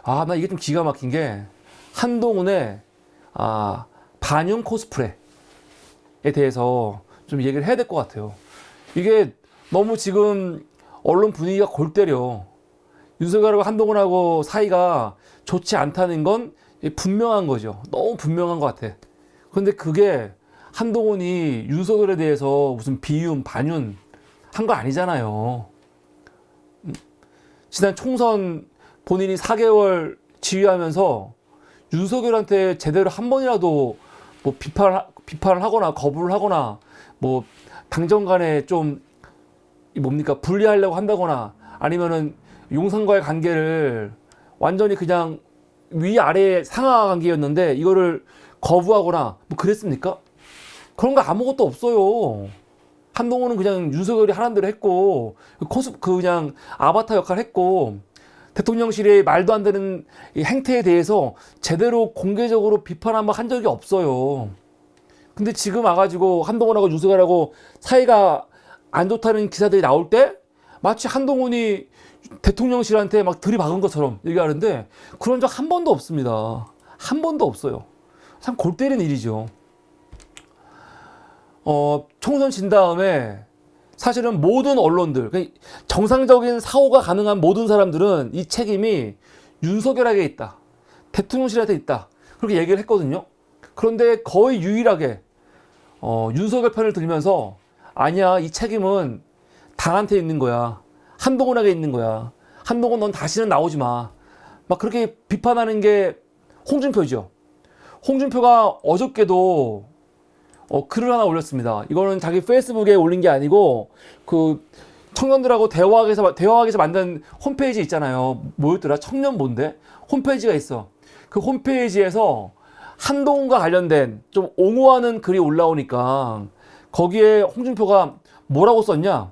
아, 나 이게 좀 기가 막힌 게 한동훈의 반윤 코스프레에 대해서 좀 얘기를 해야 될 것 같아요. 이게 너무 지금 언론 분위기가 골 때려. 윤석열하고 한동훈하고 사이가 좋지 않다는 건 분명한 거죠. 너무 분명한 것 같아. 그런데 그게 한동훈이 윤석열에 대해서 무슨 비윤, 반윤 한 거 아니잖아요. 지난 총선 본인이 4개월 지휘하면서 윤석열한테 제대로 한 번이라도 뭐 비판을 하거나 거부를 하거나 뭐 당정 간에 좀 뭡니까 분리하려고 한다거나 아니면은 용산과의 관계를 완전히 그냥 위아래 상하 관계였는데 이거를 거부하거나 뭐 그랬습니까? 그런 거 아무것도 없어요. 한동훈은 그냥 윤석열이 하는 대로 했고 그냥 아바타 역할 했고 대통령실의 말도 안 되는 이 행태에 대해서 제대로 공개적으로 비판 한번 한 적이 없어요. 근데 지금 와가지고 한동훈하고 윤석열하고 사이가 안 좋다는 기사들이 나올 때 마치 한동훈이 대통령실한테 막 들이박은 것처럼 얘기하는데 그런 적 한 번도 없습니다. 한 번도 없어요. 참 골 때리는 일이죠. 총선 진 다음에 사실은 모든 언론들, 정상적인 사고가 가능한 모든 사람들은 이 책임이 윤석열에게 있다. 대통령실한테 있다. 그렇게 얘기를 했거든요. 그런데 거의 유일하게 윤석열 편을 들면서 아니야, 이 책임은 당한테 있는 거야. 한동훈에게 있는 거야. 한동훈 넌 다시는 나오지 마. 막 그렇게 비판하는 게 홍준표죠. 홍준표가 어저께도 글을 하나 올렸습니다. 이거는 자기 페이스북에 올린 게 아니고 그 청년들하고 대화하기에서 만든 홈페이지 있잖아요. 뭐였더라? 청년 뭔데? 홈페이지가 있어. 그 홈페이지에서 한동훈과 관련된 좀 옹호하는 글이 올라오니까 거기에 홍준표가 뭐라고 썼냐?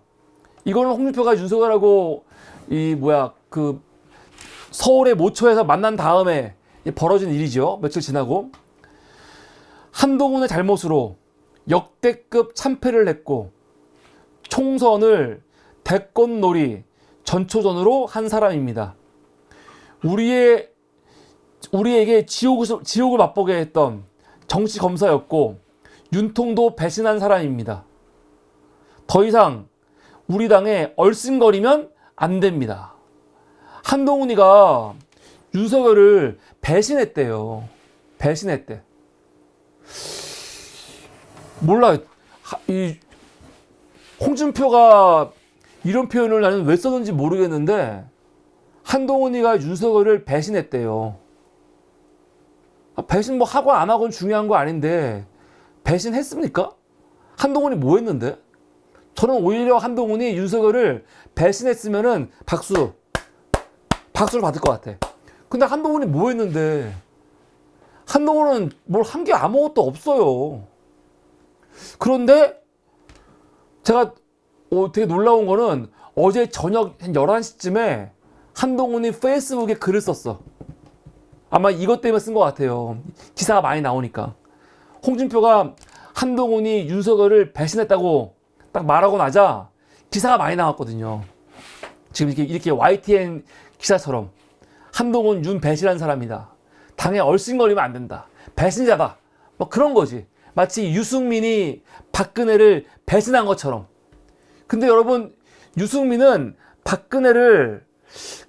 이거는 홍준표가 윤석열하고 그 서울의 모처에서 만난 다음에 벌어진 일이죠. 며칠 지나고 한동훈의 잘못으로 역대급 참패를 했고 총선을 대권놀이 전초전으로 한 사람입니다. 우리에게 지옥을 맛보게 했던 정치 검사였고 윤통도 배신한 사람입니다. 더 이상 우리 당에 얼씬거리면 안 됩니다. 한동훈이가 윤석열을 배신했대요. 배신했대. 몰라. 이 홍준표가 이런 표현을 나는 왜 썼는지 모르겠는데 한동훈이가 윤석열을 배신했대요. 배신 뭐 하고 안 하고는 중요한 거 아닌데 배신했습니까? 한동훈이 뭐 했는데? 저는 오히려 한동훈이 윤석열을 배신했으면은 박수를 받을 것 같아. 근데 한동훈이 뭐 했는데? 한동훈은 뭘 한 게 아무것도 없어요. 그런데 제가 되게 놀라운 거는 어제 저녁 한 11시쯤에 한동훈이 페이스북에 글을 썼어. 아마 이것 때문에 쓴 것 같아요. 기사가 많이 나오니까. 홍준표가 한동훈이 윤석열을 배신했다고 딱 말하고 나자 기사가 많이 나왔거든요. 지금 이렇게 YTN 기사처럼 한동훈 윤 배신한 사람이다. 당에 얼씬거리면 안 된다. 배신자다. 뭐 그런 거지. 마치 유승민이 박근혜를 배신한 것처럼. 근데 여러분, 유승민은 박근혜를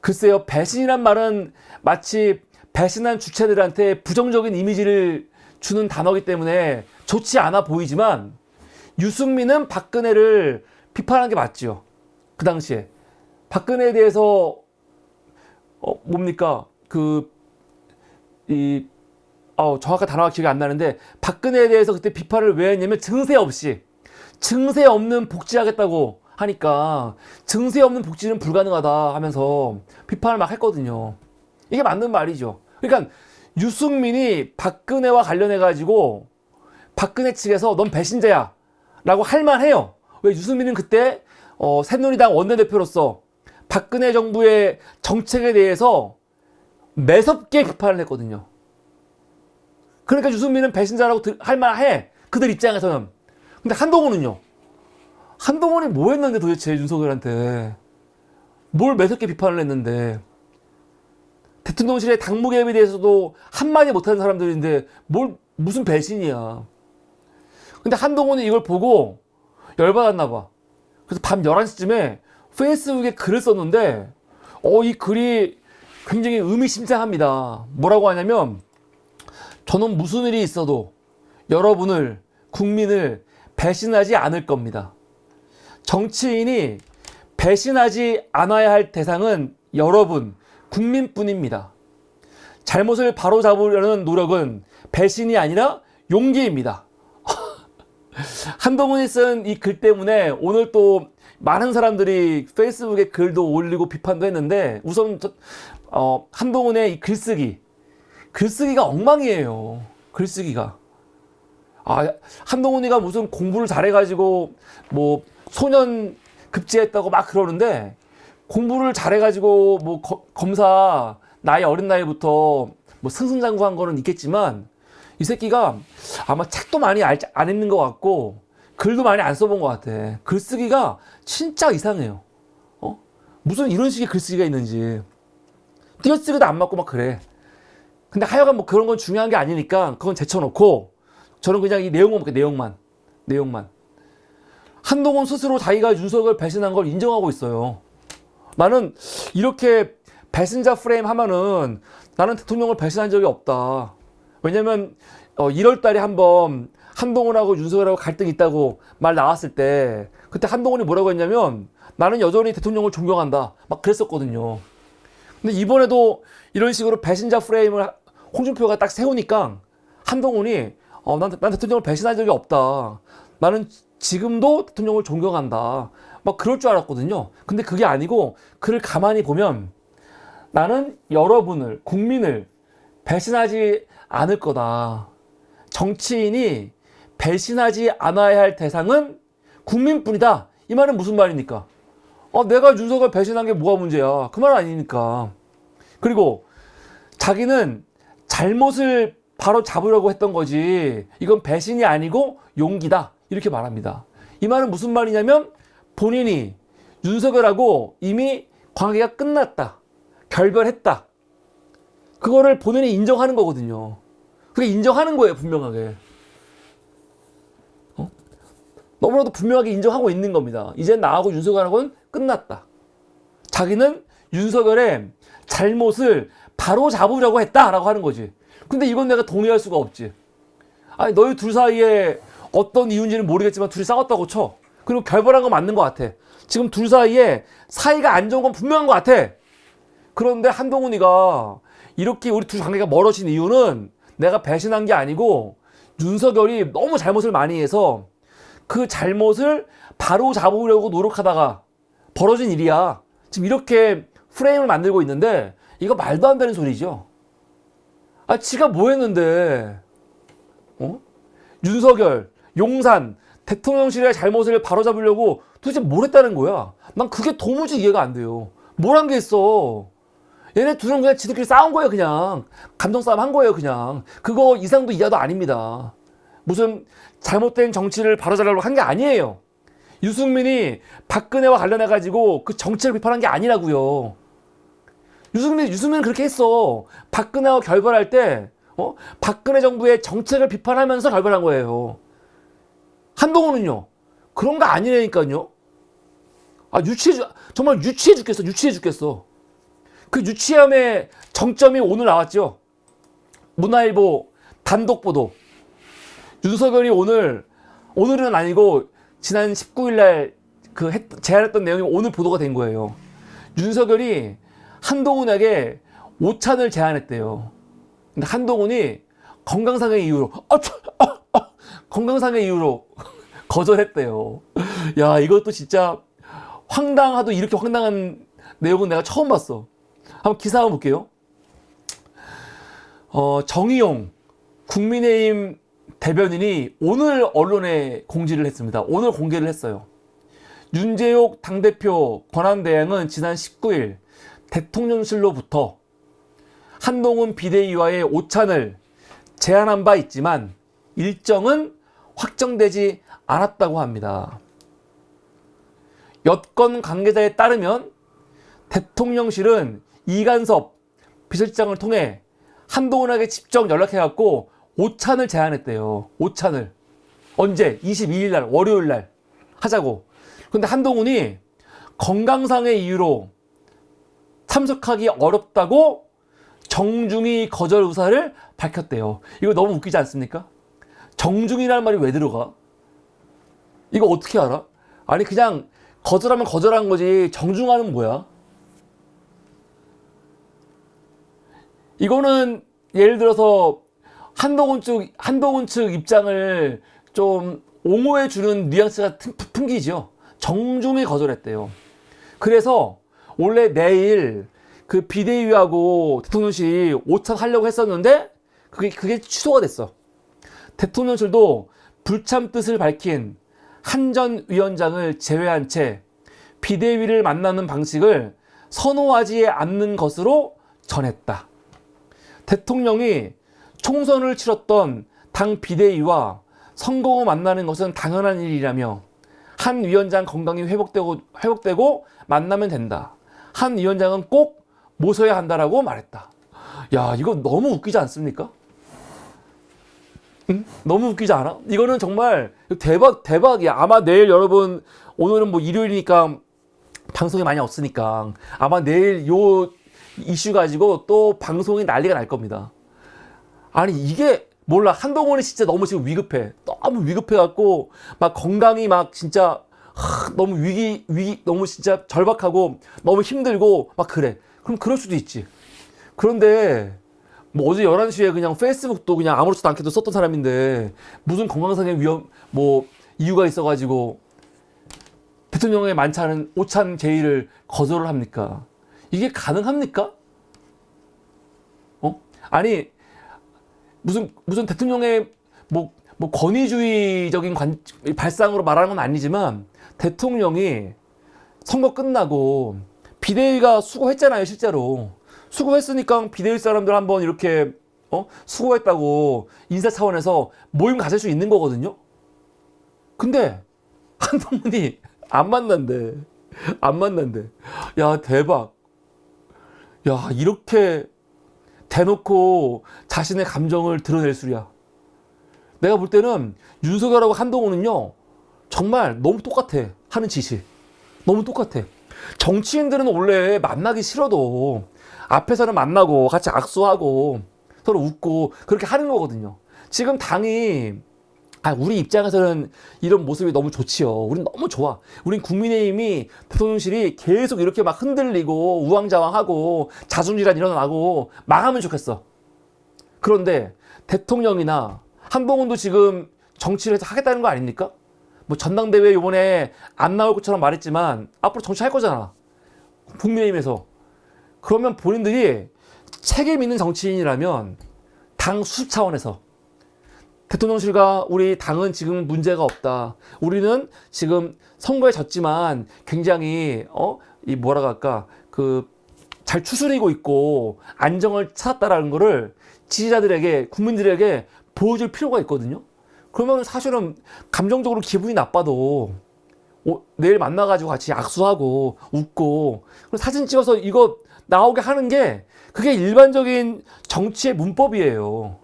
글쎄요, 배신이란 말은 마치 배신한 주체들한테 부정적인 이미지를 주는 단어이기 때문에 좋지 않아 보이지만 유승민은 박근혜를 비판한 게 맞지요. 그 당시에. 박근혜에 대해서 정확한 단어가 기억이 안 나는데 박근혜에 대해서 그때 비판을 왜 했냐면 증세 없는 복지하겠다고 하니까 증세 없는 복지는 불가능하다 하면서 비판을 막 했거든요. 이게 맞는 말이죠. 그러니까 유승민이 박근혜와 관련해 가지고 박근혜 측에서 넌 배신자야 라고 할 만해요. 왜? 유승민은 그때 새누리당 원내대표로서 박근혜 정부의 정책에 대해서 매섭게 비판을 했거든요. 그러니까 유승민은 배신자라고 할 만해. 그들 입장에서는. 근데 한동훈은요? 한동훈이 뭐 했는데 도대체 윤석열한테 뭘 매섭게 비판을 했는데 대통령실의 당무 개입에 대해서도 한마디 못하는 사람들인데 무슨 배신이야. 근데 한동훈이 이걸 보고 열받았나 봐. 그래서 밤 11시쯤에 페이스북에 글을 썼는데 이 글이 굉장히 의미심장합니다. 뭐라고 하냐면, 저는 무슨 일이 있어도 여러분을, 국민을 배신하지 않을 겁니다. 정치인이 배신하지 않아야 할 대상은 여러분, 국민뿐입니다. 잘못을 바로잡으려는 노력은 배신이 아니라 용기입니다. 한동훈이 쓴 이 글 때문에 오늘 또 많은 사람들이 페이스북에 글도 올리고 비판도 했는데, 우선 한동훈의 이 글쓰기가 엉망이에요. 글쓰기가. 한동훈이가 무슨 공부를 잘해가지고 뭐 소년 급제했다고 막 그러는데, 공부를 잘해가지고 뭐 검사 어린 나이부터 뭐 승승장구한 거는 있겠지만, 이 새끼가 아마 책도 많이 안 읽는 것 같고 글도 많이 안 써본 것 같아. 글쓰기가 진짜 이상해요. 무슨 이런 식의 글쓰기가 있는지. 띄어쓰기도 안 맞고 막 그래. 근데 하여간 뭐 그런 건 중요한 게 아니니까 그건 제쳐놓고, 저는 그냥 이 내용만 볼게요. 내용만. 한동훈 스스로 자기가 윤석열 배신한 걸 인정하고 있어요. 나는 이렇게 배신자 프레임 하면은 나는 대통령을 배신한 적이 없다. 왜냐면 1월 달에 한번 한동훈하고 윤석열하고 갈등이 있다고 말 나왔을 때, 그때 한동훈이 뭐라고 했냐면, 나는 여전히 대통령을 존경한다 막 그랬었거든요. 근데 이번에도 이런 식으로 배신자 프레임을 홍준표가 딱 세우니까 한동훈이 난 대통령을 배신한 적이 없다. 나는 지금도 대통령을 존경한다. 막 그럴 줄 알았거든요. 근데 그게 아니고, 그를 가만히 보면 나는 여러분을, 국민을 배신하지 않을 거다. 정치인이 배신하지 않아야 할 대상은 국민뿐이다. 이 말은 무슨 말입니까? 내가 윤석열 배신한 게 뭐가 문제야. 그 말 아니니까. 그리고 자기는 잘못을 바로 잡으려고 했던 거지, 이건 배신이 아니고 용기다. 이렇게 말합니다. 이 말은 무슨 말이냐면, 본인이 윤석열하고 이미 관계가 끝났다. 결별했다. 그거를 본인이 인정하는 거거든요. 그게 인정하는 거예요, 분명하게. 너무나도 분명하게 인정하고 있는 겁니다. 이제 나하고 윤석열하고는 끝났다. 자기는 윤석열의 잘못을 바로 잡으려고 했다라고 하는 거지. 근데 이건 내가 동의할 수가 없지. 너희 둘 사이에 어떤 이유인지는 모르겠지만 둘이 싸웠다고 쳐. 그리고 결별한 거 맞는 것 같아. 지금 둘 사이에 사이가 안 좋은 건 분명한 것 같아. 그런데 한동훈이가 이렇게 우리 둘 관계가 멀어진 이유는 내가 배신한 게 아니고, 윤석열이 너무 잘못을 많이 해서 그 잘못을 바로 잡으려고 노력하다가 벌어진 일이야. 지금 이렇게 프레임을 만들고 있는데, 이거 말도 안 되는 소리죠. 지가 뭐 했는데, 윤석열, 용산, 대통령실의 잘못을 바로잡으려고 도대체 뭘 했다는 거야? 난 그게 도무지 이해가 안 돼요. 뭘 한 게 있어? 얘네 둘은 그냥 지들끼리 싸운 거예요, 그냥. 감정 싸움 한 거예요, 그냥. 그거 이상도 이하도 아닙니다. 무슨 잘못된 정치를 바로잡으려고 한 게 아니에요. 유승민이 박근혜와 관련해가지고 그 정치를 비판한 게 아니라고요. 유승민은 그렇게 했어. 박근혜와 결별할 때, 박근혜 정부의 정책을 비판하면서 결별한 거예요. 한동훈은요, 그런 거 아니라니까요. 정말 유치해 죽겠어. 그 유치함의 정점이 오늘 나왔죠. 문화일보 단독 보도. 윤석열이 오늘은 아니고 지난 19일날 제안했던 내용이 오늘 보도가 된 거예요. 윤석열이 한동훈에게 오찬을 제안했대요. 근데 한동훈이 건강상의 이유로 거절했대요. 야, 이것도 진짜 황당하도 이렇게 황당한 내용은 내가 처음 봤어. 한번 기사 한번 볼게요. 정의용 국민의힘 대변인이 오늘 언론에 공지를 했습니다. 오늘 공개를 했어요. 윤재옥 당대표 권한대행은 지난 19일 대통령실로부터 한동훈 비대위와의 오찬을 제안한 바 있지만 일정은 확정되지 않았다고 합니다. 여권 관계자에 따르면 대통령실은 이간섭 비서실장을 통해 한동훈에게 직접 연락해갖고 오찬을 제안했대요. 오찬을. 언제? 22일 날, 월요일 날 하자고. 근데 한동훈이 건강상의 이유로 참석하기 어렵다고 정중히 거절 의사를 밝혔대요. 이거 너무 웃기지 않습니까? 정중이라는 말이 왜 들어가? 이거 어떻게 알아? 아니 그냥 거절하면 거절한 거지 정중하는 뭐야? 이거는 예를 들어서 한동훈 측 입장을 좀 옹호해 주는 뉘앙스가 풍기죠. 정중히 거절했대요. 그래서 원래 내일 그 비대위하고 대통령실이 오찬하려고 했었는데 그게 취소가 됐어. 대통령실도 불참 뜻을 밝힌 한 전 위원장을 제외한 채 비대위를 만나는 방식을 선호하지 않는 것으로 전했다. 대통령이 총선을 치렀던 당 비대위와 선거 후 만나는 것은 당연한 일이라며 한 위원장 건강이 회복되고 만나면 된다. 한 위원장은 꼭 모셔야 한다라고 말했다. 야, 이거 너무 웃기지 않습니까? 응? 너무 웃기지 않아? 이거는 정말 대박이야. 아마 내일 여러분, 오늘은 뭐 일요일이니까 방송이 많이 없으니까 아마 내일 요 이슈 가지고 또 방송이 난리가 날 겁니다. 아니 이게 몰라. 한동훈이 진짜 너무 지금 위급해. 너무 위급해갖고 막 건강이 막 진짜 너무 너무 진짜 절박하고 너무 힘들고 막 그래. 그럼 그럴 수도 있지. 그런데 뭐 어제 11시에 그냥 페이스북도 그냥 아무렇지도 않게도 썼던 사람인데 무슨 건강상의 뭐 이유가 있어가지고 대통령의 만찬은 오찬 제의를 거절을 합니까? 이게 가능합니까? 아니 무슨 대통령의 뭐 권위주의적인 발상으로 말하는 건 아니지만 대통령이 선거 끝나고 비대위가 수고했잖아요. 실제로 수고했으니까 비대위 사람들 한번 이렇게 수고했다고 인사 차원에서 모임 가질 수 있는 거거든요. 근데 한동훈이 안 만난대. 야 대박. 야 이렇게 대놓고 자신의 감정을 드러낼 줄이야. 내가 볼 때는 윤석열하고 한동훈은요 정말 너무 똑같아. 하는 짓이 너무 똑같아. 정치인들은 원래 만나기 싫어도 앞에서는 만나고 같이 악수하고 서로 웃고 그렇게 하는 거거든요. 지금 당이 우리 입장에서는 이런 모습이 너무 좋지요. 우린 너무 좋아. 우린 국민의힘이 대통령실이 계속 이렇게 막 흔들리고 우왕좌왕하고 자중질환 일어나고 망하면 좋겠어. 그런데 대통령이나 한동훈도 지금 정치를 해서 하겠다는 거 아닙니까? 뭐 전당대회 요번에 안 나올 것처럼 말했지만 앞으로 정치할 거잖아. 국민의힘에서. 그러면 본인들이 책임 있는 정치인이라면 당 수습 차원에서 대통령실과 우리 당은 지금 문제가 없다. 우리는 지금 선거에 졌지만 굉장히 이 뭐라고 할까 잘 추스리고 있고 안정을 찾았다라는 거를 지지자들에게 국민들에게 보여줄 필요가 있거든요. 그러면 사실은 감정적으로 기분이 나빠도 내일 만나가지고 같이 악수하고 웃고 사진 찍어서 이거 나오게 하는 게 그게 일반적인 정치의 문법이에요.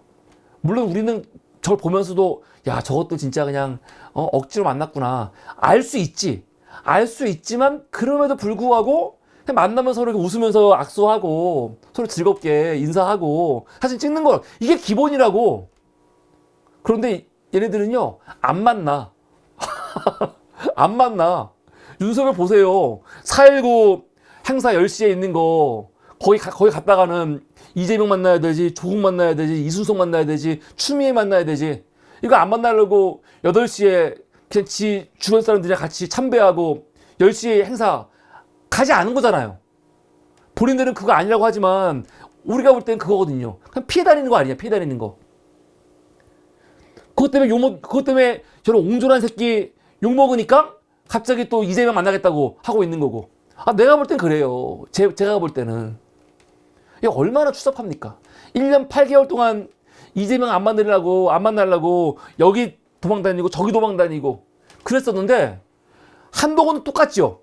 물론 우리는 저걸 보면서도 야 저것도 진짜 그냥 억지로 만났구나 알 수 있지. 알 수 있지만 그럼에도 불구하고 그냥 만나면 서로 이렇게 웃으면서 악수하고 서로 즐겁게 인사하고 사진 찍는 거 이게 기본이라고. 그런데 얘네들은요 안 만나. 안 만나. 윤석열 보세요. 4.19 행사 10시에 있는 거 거기 갔다가는 이재명 만나야 되지, 조국 만나야 되지, 이순석 만나야 되지, 추미애 만나야 되지. 이거 안 만나려고 8시에 그냥 지 주변 사람들이랑 같이 참배하고 10시에 행사 가지 않은 거잖아요. 본인들은 그거 아니라고 하지만 우리가 볼 땐 그거거든요. 그냥 피해 다니는 거 아니야, 피해 다니는 거. 그것 때문에 저런 옹졸한 새끼 욕먹으니까 갑자기 또 이재명 만나겠다고 하고 있는 거고. 내가 볼 땐 그래요. 제가 볼 때는. 이게 얼마나 추잡합니까? 1년 8개월 동안 이재명 안 만나려고 여기 도망다니고 저기 도망다니고 그랬었는데 한동훈은 똑같죠.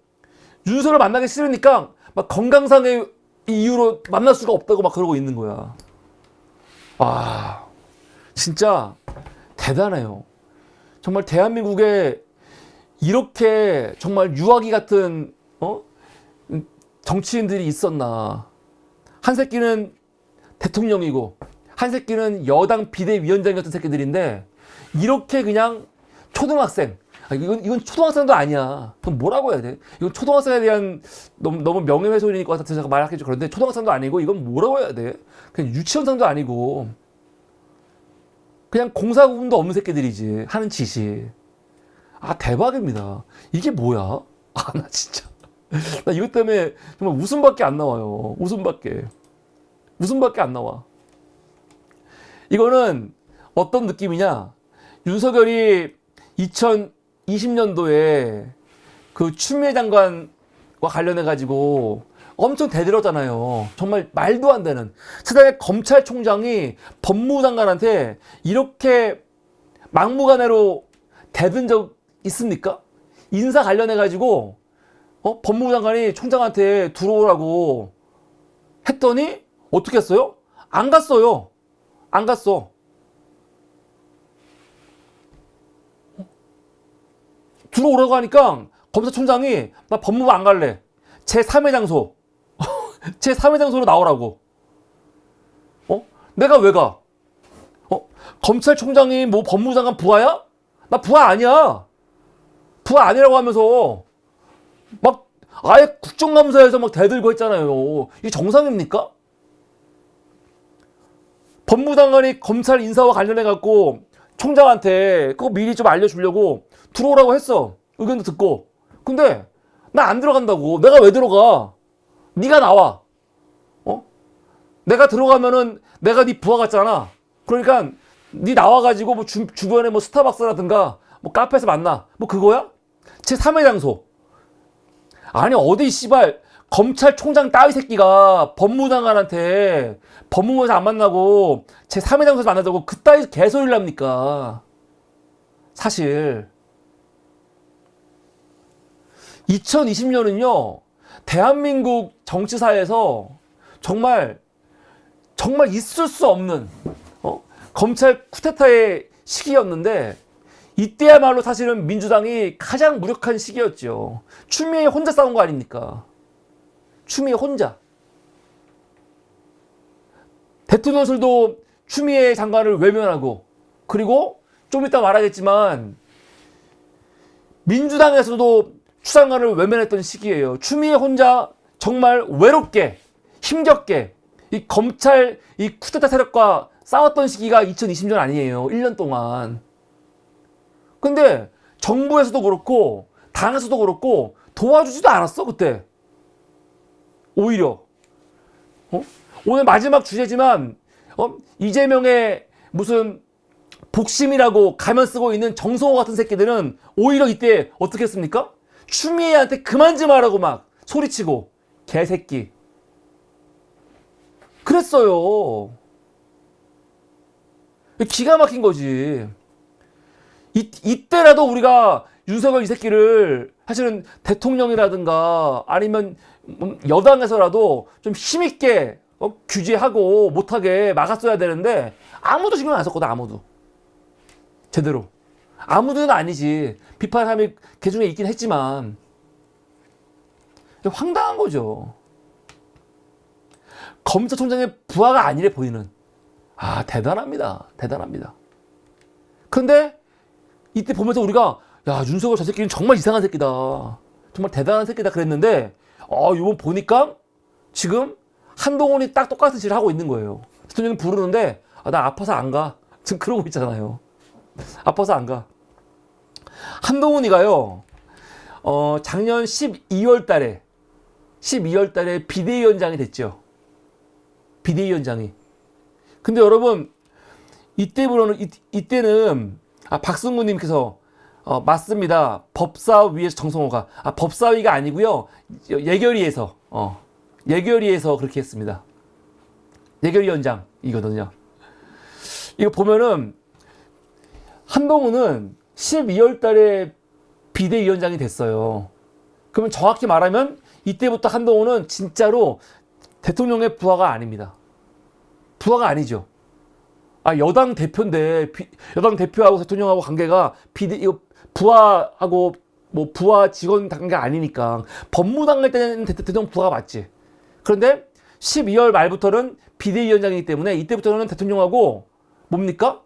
윤석열 만나기 싫으니까 막 건강상의 이유로 만날 수가 없다고 막 그러고 있는 거야. 와, 진짜 대단해요. 정말 대한민국에 이렇게 정말 유아기 같은 정치인들이 있었나. 한 새끼는 대통령이고 한 새끼는 여당 비대위원장 같은 새끼들인데 이렇게 그냥 초등학생, 이건 초등학생도 아니야. 그럼 뭐라고 해야 돼? 이건 초등학생에 대한 너무 명예훼손이니까 제가 말하기 좀 그런데 초등학생도 아니고 이건 뭐라고 해야 돼? 그냥 유치원생도 아니고 그냥 공사구분도 없는 새끼들이지 하는 짓이. 아, 대박입니다. 이게 뭐야? 아, 나 진짜 나 이것 때문에 정말 웃음밖에 안 나와요. 웃음밖에 안 나와. 이거는 어떤 느낌이냐? 윤석열이 2020년도에 그 추미애 장관과 관련해 가지고 엄청 대들었잖아요. 정말 말도 안 되는. 세상에 검찰총장이 법무부 장관한테 이렇게 막무가내로 대든 적 있습니까? 인사 관련해 가지고 법무부 장관이 총장한테 들어오라고 했더니 어떻게 했어요? 안 갔어요. 안 갔어. 들어오라고 하니까 검사총장이 나 법무부 안 갈래. 제3의 장소. 제3의 장소로 나오라고. 내가 왜 가? 검찰총장이 뭐 법무부 장관 부하야? 나 부하 아니야. 부하 아니라고 하면서 막 아예 국정감사에서 막 대들고 했잖아요. 이게 정상입니까? 법무부 장관이 검찰 인사와 관련해갖고 총장한테 그거 미리 좀 알려주려고 들어오라고 했어. 의견도 듣고. 근데 나 안 들어간다고. 내가 왜 들어가? 네가 나와. 내가 들어가면은 내가 네 부하 같잖아. 그러니까 네 나와가지고 뭐 주변에 뭐 스타벅스라든가 뭐 카페에서 만나. 뭐 그거야? 제3의 장소. 아니 어디 씨발 검찰총장 따위 새끼가 법무부 장관한테 법무부에서 안 만나고 제3의 장소에서 만나자고 그따위 개소리를 합니까? 사실 2020년은요 대한민국 정치사에서 정말 있을 수 없는 검찰 쿠데타의 시기였는데 이때야말로 사실은 민주당이 가장 무력한 시기였죠. 추미애 혼자 싸운 거 아닙니까? 추미애 혼자. 대통령실도 추미애 장관을 외면하고 그리고 좀 이따 말하겠지만 민주당에서도 추 장관을 외면했던 시기예요. 추미애 혼자 정말 외롭게 힘겹게 이 검찰 이 쿠데타 세력과 싸웠던 시기가 2020년 아니에요. 1년 동안. 근데 정부에서도 그렇고 당에서도 그렇고 도와주지도 않았어 그때. 오히려 오늘 마지막 주제지만 이재명의 무슨 복심이라고 가면 쓰고 있는 정성호 같은 새끼들은 오히려 이때 어떻게 했습니까? 추미애한테 그만 좀 하라고 막 소리치고 개새끼 그랬어요. 기가 막힌 거지. 이때라도 우리가 윤석열 이 새끼를 사실은 대통령이라든가 아니면 여당에서라도 좀 힘있게 규제하고 못하게 막았어야 되는데 아무도 신경 안 썼거든. 아무도 제대로 아무도는 아니지. 비판하는 사람이 그 중에 있긴 했지만 황당한 거죠. 검찰총장의 부하가 아니래 보이는. 아 대단합니다. 대단합니다. 근데 이때 보면서 우리가 야 윤석열 저 새끼는 정말 이상한 새끼다. 정말 대단한 새끼다 그랬는데 이번 보니까 지금 한동훈이 딱 똑같은 짓을 하고 있는 거예요. 대통령이 부르는데 나 아파서 안 가. 지금 그러고 있잖아요. 아파서 안 가. 한동훈이가요. 작년 12월 달에 비대위원장이 됐죠. 비대위원장이. 근데 여러분 이때는 박승구님께서 맞습니다. 법사위에서 정성호가 법사위가 아니고요. 예결위에서 그렇게 했습니다. 예결위원장이거든요. 이거 보면은 한동훈은 12월 달에 비대위원장이 됐어요. 그러면 정확히 말하면 이때부터 한동훈은 진짜로 대통령의 부하가 아닙니다. 부하가 아니죠. 여당 대표인데 여당 대표하고 대통령하고 관계가 이거 부하하고 뭐 부하 직원 관계 아니니까 법무당 갈 때는 대통령 부하가 맞지. 그런데 12월 말부터는 비대위원장이기 때문에 이때부터는 대통령하고 뭡니까?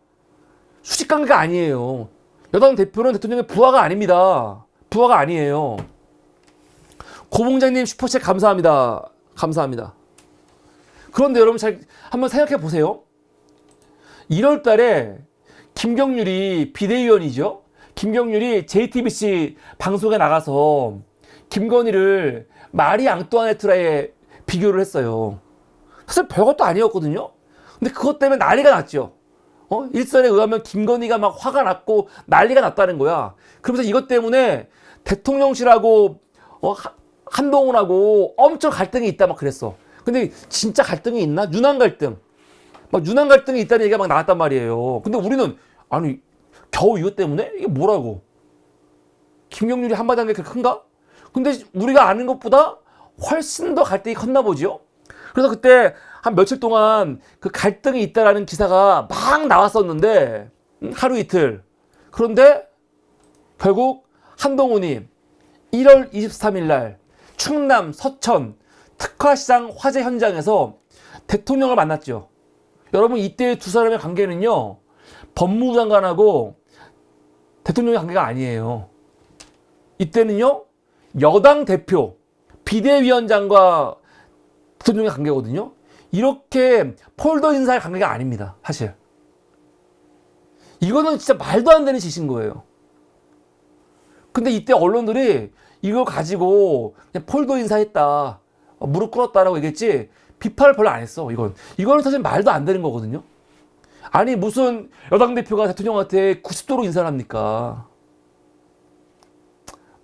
수직 관계가 아니에요. 여당 대표는 대통령의 부하가 아닙니다. 부하가 아니에요. 고봉장님 슈퍼챗 감사합니다. 감사합니다. 그런데 여러분 잘 한번 생각해 보세요. 1월 달에 김경률이 비대위원이죠. 김경률이 JTBC 방송에 나가서 김건희를 마리 앙뚜아네트라에 비교를 했어요. 사실 별것도 아니었거든요. 근데 그것 때문에 난리가 났죠. 일선에 의하면 김건희가 막 화가 났고 난리가 났다는 거야. 그러면서 이것 때문에 대통령실하고 한동훈하고 엄청 갈등이 있다 막 그랬어. 근데 진짜 갈등이 있나? 유난 갈등. 막 유난 갈등이 있다는 얘기가 막 나왔단 말이에요. 근데 우리는 아니 겨우 이것 때문에? 이게 뭐라고? 김경률이 한마디 한 게 그렇게 큰가? 근데 우리가 아는 것보다 훨씬 더 갈등이 컸나 보죠. 그래서 그때 한 며칠 동안 그 갈등이 있다라는 기사가 막 나왔었는데 하루 이틀. 그런데 결국 한동훈이 1월 23일 날 충남 서천 특화시장 화재 현장에서 대통령을 만났죠. 여러분 이때 두 사람의 관계는요. 법무부 장관하고 대통령의 관계가 아니에요. 이때는요. 여당 대표 비대위원장과 대통령의 관계거든요. 이렇게 폴더 인사의 관계가 아닙니다. 사실. 이거는 진짜 말도 안 되는 짓인 거예요. 근데 이때 언론들이 이걸 가지고 그냥 폴더 인사했다. 무릎 꿇었다라고 얘기했지 비판을 별로 안 했어. 이거는 사실 말도 안 되는 거거든요. 아니 무슨 여당 대표가 대통령한테 90도로 인사를 합니까?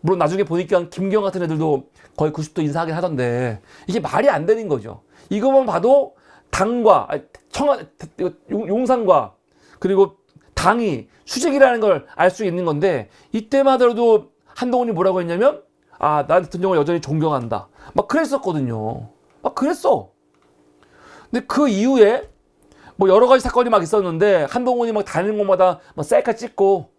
물론 나중에 보니까 김경 같은 애들도 거의 90도 인사하긴 하던데 이게 말이 안 되는 거죠. 이것만 봐도 당과 용산과 그리고 당이 수직이라는 걸 알 수 있는 건데 이때만 하더라도 한동훈이 뭐라고 했냐면 난 대통령을 여전히 존경한다. 막 그랬었거든요. 막 그랬어. 근데 그 이후에 뭐 여러 가지 사건이 막 있었는데 한동훈이 막 다니는 곳마다 막 셀카 찍고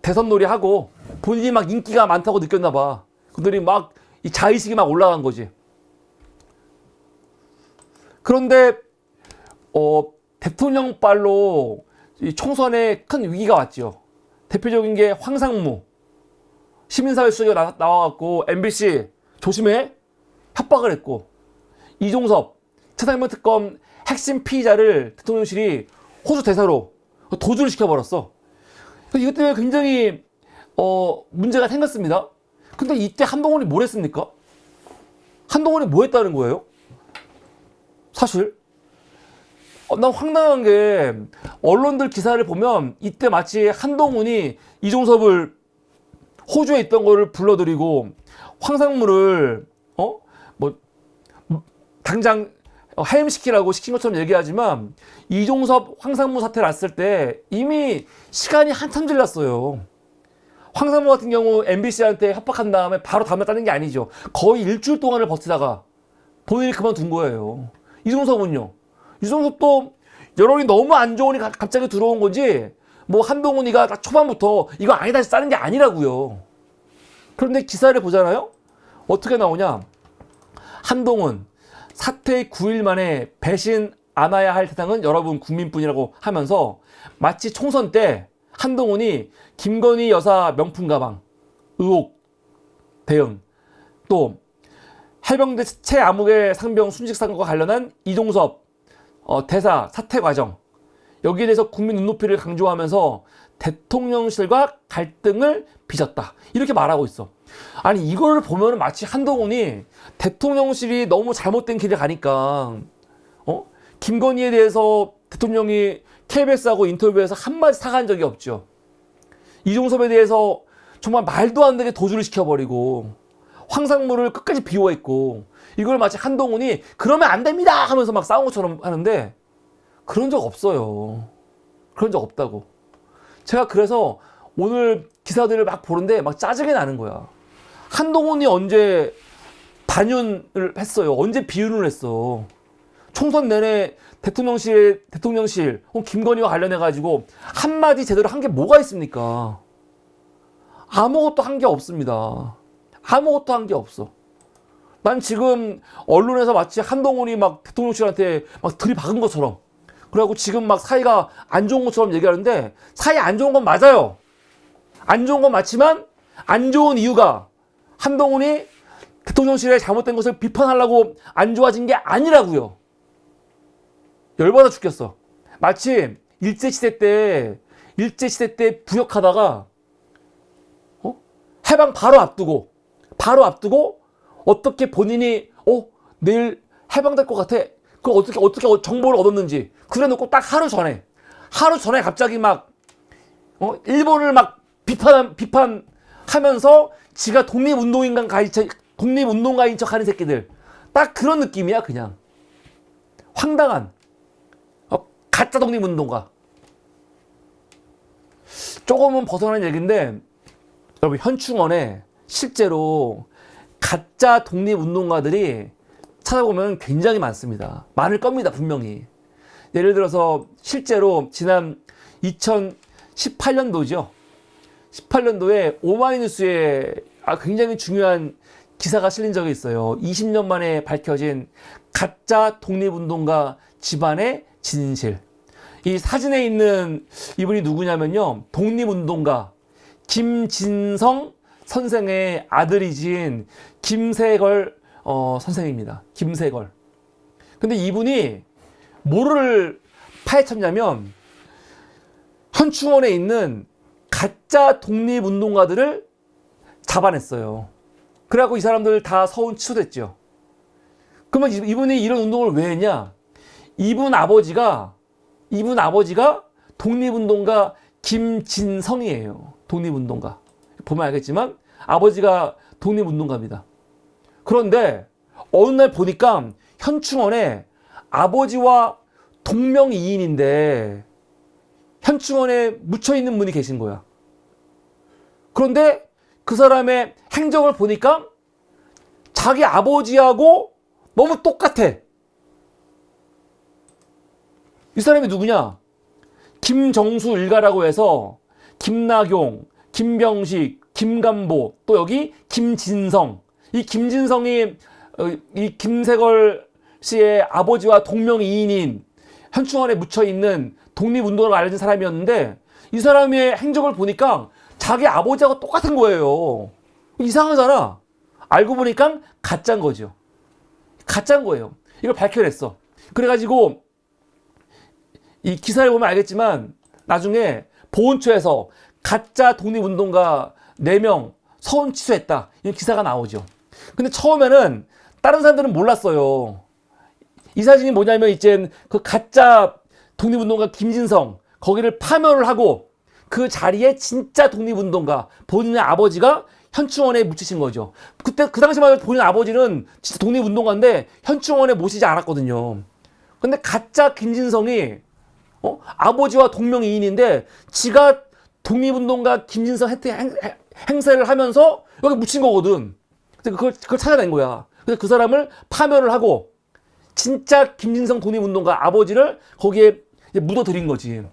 대선놀이 하고 본인이 막 인기가 많다고 느꼈나 봐. 그들이 막 이 자의식이 막 올라간 거지. 그런데 대통령 빨로 이 총선에 큰 위기가 왔죠. 대표적인 게 황상무 시민사회 수석이 나와갖고 MBC 조심해 협박을 했고 이종섭 최상병 특검 핵심 피의자를 대통령실이 호주 대사로 도주를 시켜버렸어. 이것 때문에 굉장히 문제가 생겼습니다. 근데 이때 한동훈이 뭘 했습니까? 한동훈이 뭐 했다는 거예요? 사실 난 황당한 게 언론들 기사를 보면 이때 마치 한동훈이 이종섭을 호주에 있던 거를 불러들이고 황상무를 뭐 당장 해임시키라고 시킨 것처럼 얘기하지만 이종섭 황상무 사태 났을 때 이미 시간이 한참 지났어요. 황상무 같은 경우 MBC한테 협박한 다음에 바로 다음날 따는 게 아니죠. 거의 일주일 동안을 버티다가 본인이 그만둔 거예요. 이종섭은요. 이종섭도 여론이 너무 안 좋으니 갑자기 들어온 거지 뭐 한동훈이가 딱 초반부터 이거 아니다 해서 짜는 게 아니라고요. 그런데 기사를 보잖아요. 어떻게 나오냐. 한동훈 사퇴 9일 만에 배신 안아야 할 대상은 여러분 국민뿐이라고 하면서 마치 총선 때 한동훈이 김건희 여사 명품 가방 의혹 대응 또 해병대 최암흑의 상병 순직 사건과 관련한 이종섭 대사 사퇴 과정 여기에 대해서 국민 눈높이를 강조하면서 대통령실과 갈등을 빚었다 이렇게 말하고 있어. 아니 이걸 보면 마치 한동훈이 대통령실이 너무 잘못된 길을 가니까 김건희에 대해서 대통령이 KBS하고 인터뷰에서 한마디 사과한 적이 없죠. 이종섭에 대해서 정말 말도 안 되게 도주를 시켜버리고 황상무를 끝까지 비호했고 이걸 마치 한동훈이 그러면 안 됩니다 하면서 막 싸운 것처럼 하는데 그런 적 없어요. 그런 적 없다고. 제가 그래서 오늘 기사들을 막 보는데 막 짜증이 나는 거야. 한동훈이 언제 반윤을 했어요. 언제 비윤을 했어? 총선 내내 대통령실, 김건희와 관련해가지고 한마디 제대로 한 게 뭐가 있습니까? 아무것도 한 게 없습니다. 아무것도 한 게 없어. 난 지금 언론에서 마치 한동훈이 막 대통령실한테 막 들이박은 것처럼, 그래갖고 지금 막 사이가 안 좋은 것처럼 얘기하는데, 사이 안 좋은 건 맞아요. 안 좋은 건 맞지만, 안 좋은 이유가 한동훈이 대통령실에 잘못된 것을 비판하려고 안 좋아진 게 아니라고요. 열받아 죽겠어. 마치 일제시대 때 부역하다가 해방 바로 앞두고 어떻게 본인이 내일 해방될 것 같아. 그 어떻게 정보를 얻었는지 그래 놓고 딱 하루 전에 갑자기 막 일본을 막 비판하면서 지가 독립운동가인 척 하는 새끼들. 딱 그런 느낌이야. 그냥 황당한 가짜 독립운동가. 조금은 벗어난 얘기인데, 여러분, 현충원에 실제로 가짜 독립운동가들이 찾아보면 굉장히 많습니다. 많을 겁니다, 분명히. 예를 들어서 실제로 지난 2018년도죠. 18년도에 오마이뉴스에 굉장히 중요한 기사가 실린 적이 있어요. 20년 만에 밝혀진 가짜 독립운동가 집안의 진실. 이 사진에 있는 이분이 누구냐면요, 독립운동가 김진성 선생의 아들이신 김세걸 선생입니다. 김세걸. 근데 이분이 뭐를 파헤쳤냐면, 현충원에 있는 가짜 독립운동가들을 잡아냈어요. 그래갖고 이 사람들 다 서운 취소됐죠. 그러면 이분이 이런 운동을 왜 했냐? 이분 아버지가 독립운동가 김진성이에요. 독립운동가. 보면 알겠지만 아버지가 독립운동가입니다. 그런데 어느 날 보니까 현충원에 아버지와 동명이인인데 현충원에 묻혀있는 분이 계신 거야. 그런데 그 사람의 행적을 보니까 자기 아버지하고 너무 똑같아. 이 사람이 누구냐? 김정수 일가라고 해서 김나경, 김병식, 김간보, 또 여기 김진성. 이 김진성이 이 김세걸 씨의 아버지와 동명이인인 현충원에 묻혀있는 독립운동가로 알려진 사람이었는데, 이 사람의 행적을 보니까 자기 아버지하고 똑같은 거예요. 이상하잖아. 알고 보니까 가짜인 거죠. 가짜인 거예요. 이걸 밝혀냈어. 그래가지고 이 기사를 보면 알겠지만 나중에 보훈처에서 가짜 독립운동가 4명 서운 취소했다, 이런 기사가 나오죠. 근데 처음에는 다른 사람들은 몰랐어요. 이 사진이 뭐냐면 이제 그 가짜 독립운동가 김진성, 거기를 파면을 하고 그 자리에 진짜 독립운동가 본인의 아버지가 현충원에 묻히신 거죠. 그때 그 당시만 해도 본인 아버지는 진짜 독립운동가인데 현충원에 모시지 않았거든요. 근데 가짜 김진성이 아버지와 동명이인인데 지가 독립운동가 김진성 행세를 하면서 여기 묻힌 거거든. 그걸 찾아낸 거야. 그래서 그 사람을 파면을 하고 진짜 김진성 독립운동가 아버지를 거기에 묻어들인 거지.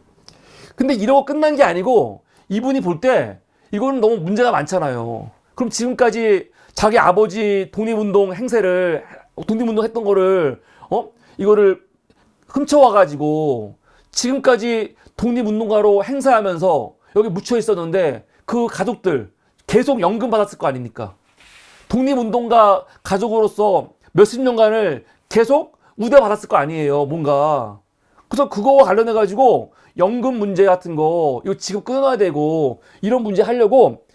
근데 이러고 끝난 게 아니고 이분이 볼 때 이거는 너무 문제가 많잖아요. 그럼 지금까지 자기 아버지 독립운동 했던 거를 이거를 훔쳐와가지고 지금까지 독립운동가로 행사하면서 여기 묻혀 있었는데 그 가족들 계속 연금 받았을 거 아닙니까? 독립운동가 가족으로서 몇십 년간을 계속 우대받았을 거 아니에요, 뭔가. 그래서 그거와 관련해가지고 연금 문제 같은 거 이거 지금 끊어야 되고 이런 문제 하려고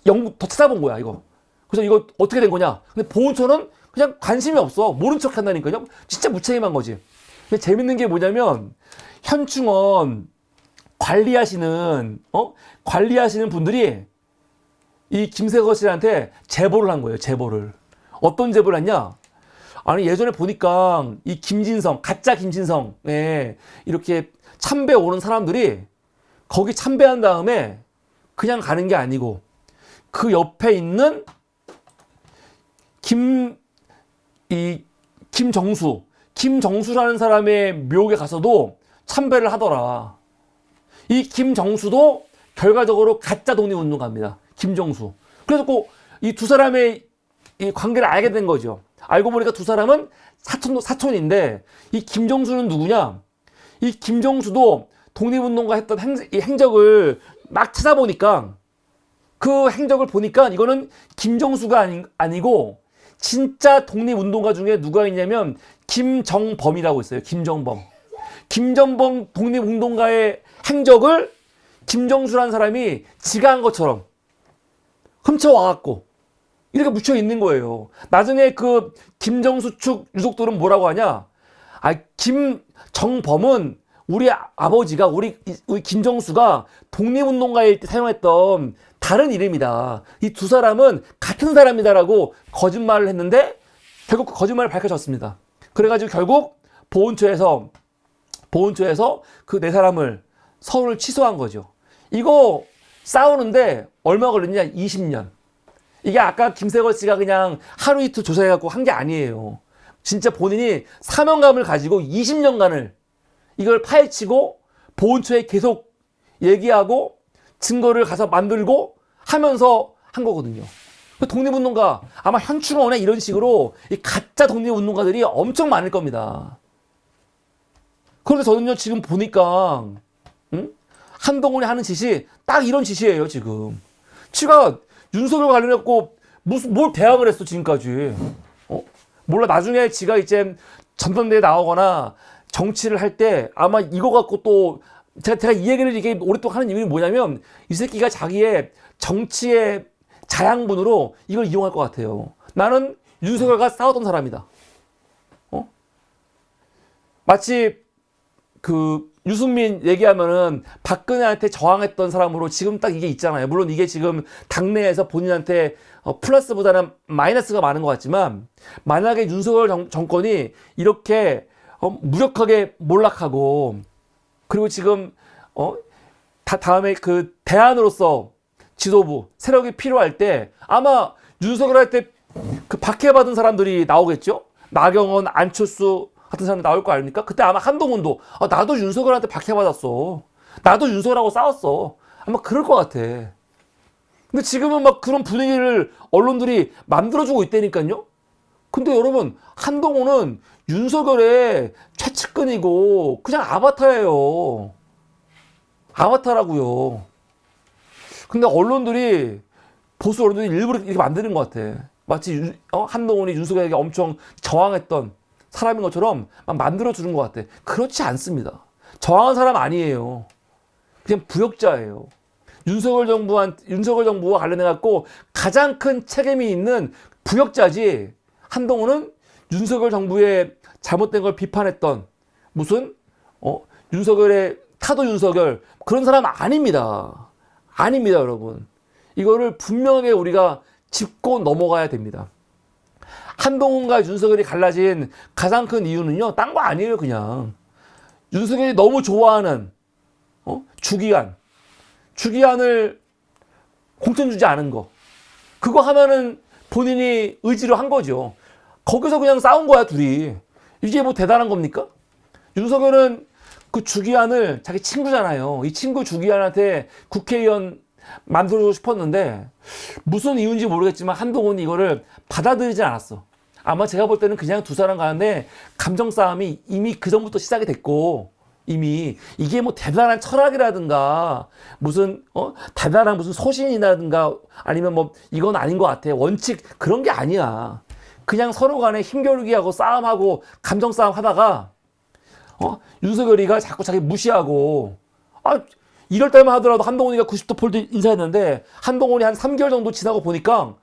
더 찾아본 거야, 이거. 그래서 이거 어떻게 된 거냐? 근데 보훈처는 그냥 관심이 없어. 모른 척 한다니까요. 진짜 무책임한 거지. 근데 재밌는 게 뭐냐면 현충원 관리하시는 분들이 이 김세걸 씨한테 제보를 한 거예요. 제보를. 어떤 제보를 했냐? 아니, 예전에 보니까 이 김진성, 가짜 김진성에 이렇게 참배 오는 사람들이 거기 참배한 다음에 그냥 가는 게 아니고 그 옆에 있는 김정수라는 사람의 묘역에 가서도 참배를 하더라. 이 김정수도 결과적으로 가짜 독립운동가입니다. 김정수. 그래서 꼭 이 두 사람의 이 관계를 알게 된 거죠. 알고 보니까 두 사람은 사촌인데, 이 김정수는 누구냐? 이 김정수도 독립운동가 했던 이 행적을 막 찾아보니까, 그 행적을 보니까 이거는 김정수가 아니고 진짜 독립운동가 중에 누가 있냐면 김정범이라고 있어요. 김정범 독립운동가의 행적을 김정수라는 사람이 지가 한 것처럼 훔쳐와갖고 이렇게 묻혀 있는 거예요. 나중에 그 김정수 측 유족들은 뭐라고 하냐? 김정범은 우리 아버지가 우리 김정수가 독립운동가일 때 사용했던 다른 이름이다. 이 두 사람은 같은 사람이다라고 거짓말을 했는데 결국 그 거짓말을 밝혀졌습니다. 그래가지고 결국 보훈처에서 그 네 사람을 서울을 취소한 거죠. 이거 싸우는데 얼마 걸렸냐? 20년. 이게 아까 김세걸 씨가 그냥 하루 이틀 조사해갖고 한 게 아니에요. 진짜 본인이 사명감을 가지고 20년간을 이걸 파헤치고 보훈처에 계속 얘기하고 증거를 가서 만들고 하면서 한 거거든요. 독립운동가, 아마 현충원에 이런 식으로 이 가짜 독립운동가들이 엄청 많을 겁니다. 그런데 저는요, 지금 보니까, 한동훈이 하는 짓이 딱 이런 짓이에요, 지금. 지가 윤석열 관련해갖고 뭘 대항을 했어, 지금까지. 몰라, 나중에 지가 이제 전당대회에 나오거나 정치를 할 때 아마 이거 갖고 또 제가 이 얘기를 이게 오랫동안 하는 이유는 뭐냐면 이 새끼가 자기의 정치의 자양분으로 이걸 이용할 것 같아요. 나는 윤석열과 싸웠던 사람이다. 마치 그 유승민 얘기하면은 박근혜한테 저항했던 사람으로 지금 딱 이게 있잖아요. 물론 이게 지금 당내에서 본인한테 플러스보다는 마이너스가 많은 것 같지만 만약에 윤석열 정권이 이렇게 무력하게 몰락하고 그리고 지금 다음에 그 대안으로서 지도부 세력이 필요할 때 아마 윤석열한테 그 박해받은 사람들이 나오겠죠. 나경원, 안철수 같은 사람이 나올 거 아닙니까? 그때 아마 한동훈도 나도 윤석열한테 박해받았어. 나도 윤석열하고 싸웠어. 아마 그럴 것 같아. 근데 지금은 막 그런 분위기를 언론들이 만들어주고 있다니까요. 근데 여러분, 한동훈은 윤석열의 최측근이고 그냥 아바타예요. 아바타라고요. 근데 언론들이 보수 언론들이 일부러 이렇게 만드는 것 같아. 마치 한동훈이 윤석열에게 엄청 저항했던 사람인 것처럼 막 만들어주는 것 같아. 그렇지 않습니다. 저항한 사람 아니에요. 그냥 부역자예요. 윤석열 정부와 관련해갖고 가장 큰 책임이 있는 부역자지. 한동훈은 윤석열 정부의 잘못된 걸 비판했던 무슨 윤석열의 타도 윤석열 그런 사람 아닙니다. 아닙니다, 여러분. 이거를 분명하게 우리가 짚고 넘어가야 됩니다. 한동훈과 윤석열이 갈라진 가장 큰 이유는요, 딴 거 아니에요, 그냥. 윤석열이 너무 좋아하는, 주기한을 공천 주지 않은 거. 그거 하면은 본인이 의지로 한 거죠. 거기서 그냥 싸운 거야, 둘이. 이게 뭐 대단한 겁니까? 윤석열은 그 주기한을 자기 친구잖아요. 이 친구 주기한한테 국회의원 만들어주고 싶었는데 무슨 이유인지 모르겠지만 한동훈이 이거를 받아들이지 않았어. 아마 제가 볼 때는 그냥 두 사람 가는데 감정 싸움이 이미 그 전부터 시작이 됐고 이미 이게 뭐 대단한 철학이라든가 무슨 대단한 무슨 소신이라든가 아니면 뭐 이건 아닌 것 같아. 원칙 그런 게 아니야. 그냥 서로 간에 힘겨루기하고 싸움하고 감정 싸움 하다가 윤석열이가 자꾸 자기 무시하고 이럴 때만 하더라도 한동훈이가 90도 폴드 인사했는데 한동훈이 한 3개월 정도 지나고 보니까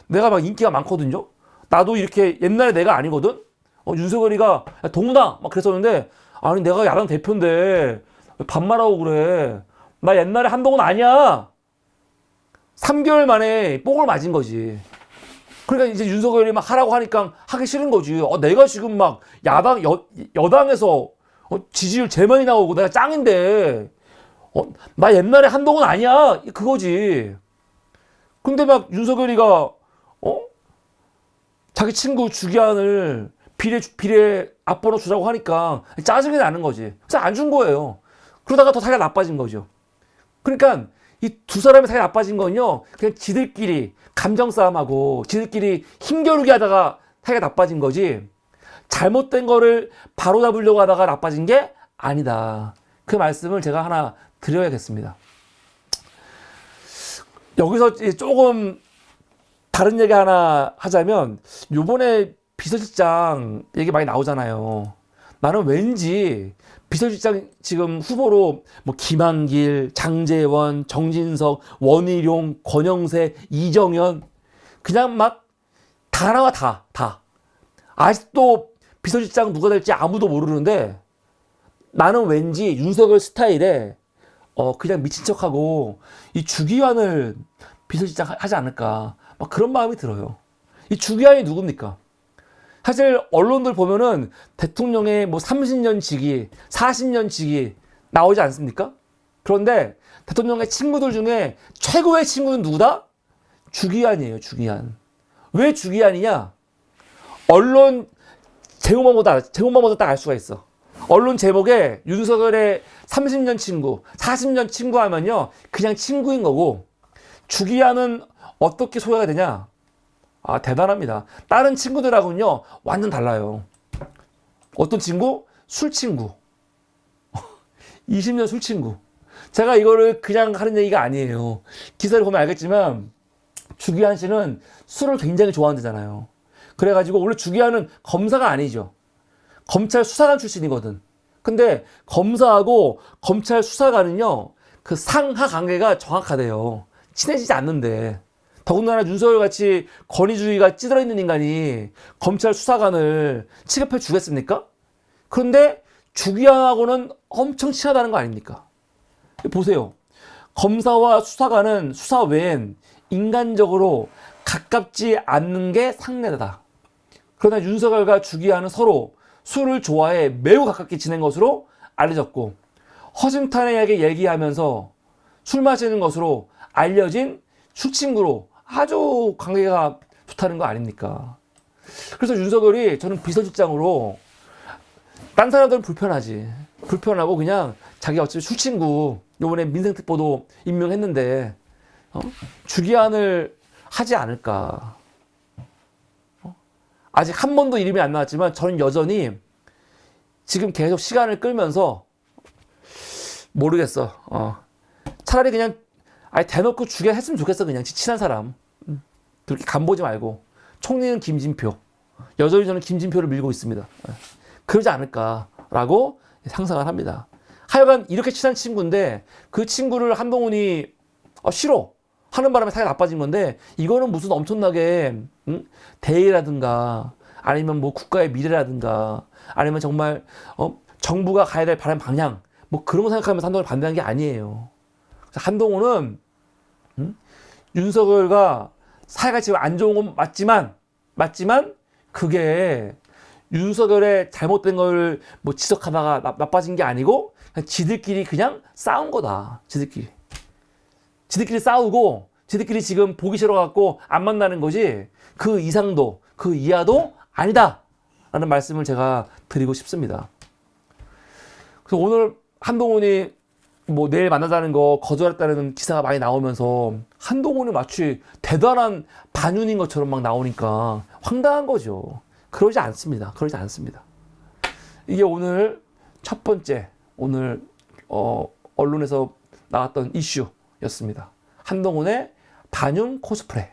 내가 막 인기가 많거든요. 나도 이렇게 옛날에 내가 아니거든. 윤석열이가 야, 동훈아 막 그랬었는데 아니 내가 야당 대표인데 반말하고 그래. 나 옛날에 한동훈 아니야. 3개월 만에 뽕을 맞은 거지. 그러니까 이제 윤석열이 막 하라고 하니까 하기 싫은 거지. 내가 지금 막 여당에서 지지율 제일 많이 나오고 내가 짱인데 나 옛날에 한동훈 아니야. 그거지. 근데 막 윤석열이가 자기 친구 주기환을 비례 앞번호 주자고 하니까 짜증이 나는 거지. 그래서 안 준 거예요. 그러다가 더 사이가 나빠진 거죠. 그러니까 이 두 사람의 사이가 나빠진 건요, 그냥 지들끼리 감정 싸움하고 지들끼리 힘겨루기 하다가 사이가 나빠진 거지, 잘못된 거를 바로잡으려고 하다가 나빠진 게 아니다. 그 말씀을 제가 하나 드려야겠습니다. 여기서 조금 다른 얘기 하나 하자면, 요번에 비서실장 얘기 많이 나오잖아요. 나는 왠지 비서실장 지금 후보로 뭐 김한길, 장제원, 정진석, 원희룡, 권영세, 이정현, 그냥 막 다 나와. 다. 아직도 비서실장 누가 될지 아무도 모르는데, 나는 왠지 윤석열 스타일에 그냥 미친 척하고 이 주기환을 비서실장 하지 않을까, 막 그런 마음이 들어요. 이 주기환이 누굽니까? 사실 언론들 보면은 대통령의 뭐 30년 지기, 40년 지기 나오지 않습니까? 그런데 대통령의 친구들 중에 최고의 친구는 누구다? 주기환이에요, 주기환. 왜 주기환이냐? 언론 제목만 보다 딱 알 수가 있어. 언론 제목에 윤석열의 30년 친구, 40년 친구 하면요, 그냥 친구인 거고, 주기환은 어떻게 소개가 되냐? 아, 대단합니다. 다른 친구들하고는요, 완전 달라요. 어떤 친구? 술 친구. 20년 술 친구. 제가 이거를 그냥 하는 얘기가 아니에요. 기사를 보면 알겠지만, 주기환 씨는 술을 굉장히 좋아한다잖아요. 그래가지고, 원래 주기환은 검사가 아니죠. 검찰 수사관 출신이거든. 근데 검사하고 검찰 수사관은요, 그 상하 관계가 정확하대요. 친해지지 않는데. 더군다나 윤석열 같이 권위주의가 찌들어 있는 인간이 검찰 수사관을 취급해 주겠습니까? 그런데 주기환하고는 엄청 친하다는 거 아닙니까? 보세요. 검사와 수사관은 수사 외엔 인간적으로 가깝지 않는 게 상례다. 그러나 윤석열과 주기환은 서로 술을 좋아해 매우 가깝게 지낸 것으로 알려졌고, 허심탄회하게 얘기하면서 술 마시는 것으로 알려진 술친구로 아주 관계가 좋다는 거 아닙니까? 그래서 윤석열이, 저는 비서실장으로, 딴 사람들은 불편하고 그냥 자기 어차피 술친구, 요번에 민생특보도 임명했는데 주기환을 하지 않을까. 아직 한 번도 이름이 안 나왔지만 저는 여전히 지금 계속 시간을 끌면서 모르겠어. 차라리 그냥 아예 대놓고 주기환 했으면 좋겠어. 그냥 친한 사람. 그렇게 간보지 말고. 총리는 김진표. 여전히 저는 김진표를 밀고 있습니다. 그러지 않을까라고 상상을 합니다. 하여간 이렇게 친한 친구인데 그 친구를 한동훈이 싫어 하는 바람에 사이가 나빠진 건데, 이거는 무슨 엄청나게 대의라든가 아니면 뭐 국가의 미래라든가 아니면 정말 정부가 가야 될 바람 방향, 뭐 그런 거 생각하면서 한동훈을 반대한 게 아니에요. 한동훈은 윤석열과 사이가 지금 안 좋은 건 맞지만 그게 윤석열의 잘못된 걸 뭐 지적하다가 나빠진 게 아니고 그냥 지들끼리 그냥 싸운 거다. 지들끼리 싸우고 지들끼리 지금 보기 싫어갖고 안 만나는 거지, 그 이상도 그 이하도 아니다 라는 말씀을 제가 드리고 싶습니다. 그래서 오늘 한동훈이 뭐 내일 만나자는 거 거절했다는 기사가 많이 나오면서 한동훈이 마치 대단한 반윤인 것처럼 막 나오니까 황당한 거죠. 그러지 않습니다. 이게 오늘 첫 번째, 오늘 언론에서 나왔던 이슈였습니다. 한동훈의 반윤 코스프레.